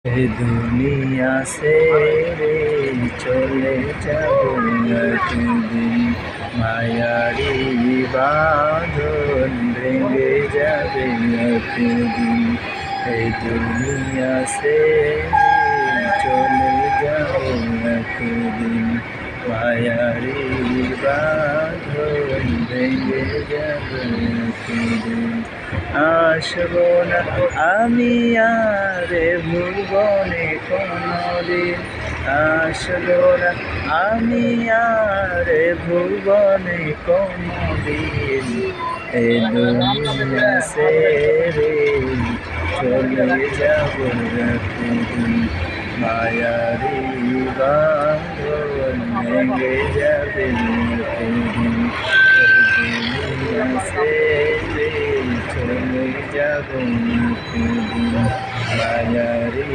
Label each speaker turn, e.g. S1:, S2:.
S1: এই দুনিয়া ছেড়ে চলে যাব একদিন, মায়ারি বাঁধন ভেঙে যাবে একদিন। এই দুনিয়া ছেড়ে চলে যাব একদিন, মায়ারি বাঁধন ভেঙে যাবে একদিন। আসব না আমি আর ভুবনে কোনদিন, আসব না আমি আর ভুবনে কোনদিন। এই দুনিয়া ছেড়ে চলে যাব একদিন, মায়ারি বাঁধন ভেঙে যাবে একদিন। এই দুনিয়া ছেড়ে চলে যাব একদিন, মায়ারি